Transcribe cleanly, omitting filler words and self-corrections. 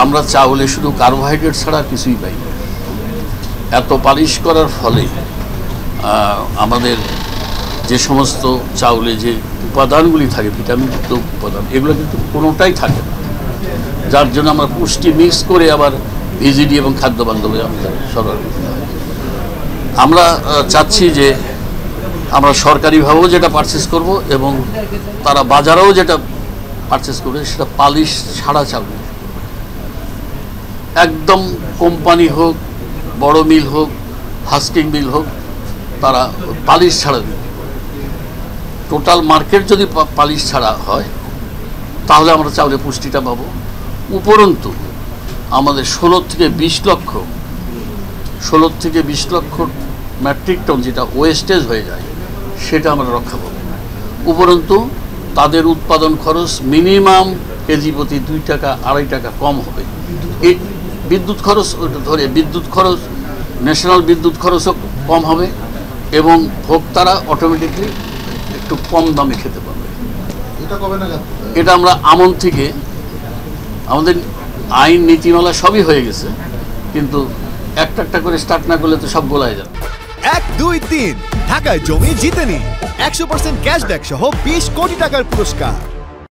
আমরা চাউলে শুধু কার্বোহাইড্রেট ছাড়া কিছুই পাই না। এত পালিশ করার ফলে আমাদের যে সমস্ত চাউলে যে উপাদানগুলি থাকে, ভিটামিনযুক্ত উপাদান, এগুলো কিন্তু কোনোটাই থাকে না, যার জন্য আমরা পুষ্টি মিক্স করে আবার ভিজিডি এবং খাদ্য বান্ধবে আমাদের সরবরাহ করতে হয়। আমরা চাচ্ছি যে আমরা সরকারিভাবেও যেটা পারচেস করব এবং তারা বাজারেও যেটা পারচেস করবে সেটা পালিশ ছাড়া চাউল, একদম কোম্পানি হোক, বড় মিল হোক, হাস্কিং মিল হোক, তারা পালিশ ছাড়া দেবে। টোটাল মার্কেট যদি পালিশ ছাড়া হয় তাহলে আমরা চাউলে পুষ্টিটা পাবো। উপরন্তু আমাদের 16 থেকে 20 লক্ষ মেট্রিক টন যেটা ওয়েস্টেজ হয়ে যায় সেটা আমরা রক্ষা পাবো। উপরন্তু তাদের উৎপাদন খরচ মিনিমাম কেজি প্রতি 2 টাকা 2.5 টাকা কম হবে। এই বিদ্যুৎ খরচ ধরে বিদ্যুৎ খরচ, ন্যাশনাল বিদ্যুৎ খরচও কম হবে এবং ভোক্তারা অটোমেটিকলি একটু কম দামে খেতে পারবে। এটা আমরা আমন থেকে, আমাদের আইন নীতিমালা সবই হয়ে গেছে, কিন্তু একটা একটা করে স্টার্ট না করলে তো সব গোলায় যাবে। 1, 2, 3 ঢাকায় জমি জিতে নিন 100% ক্যাশব্যাক সহ 20 কোটি টাকার পুরস্কার।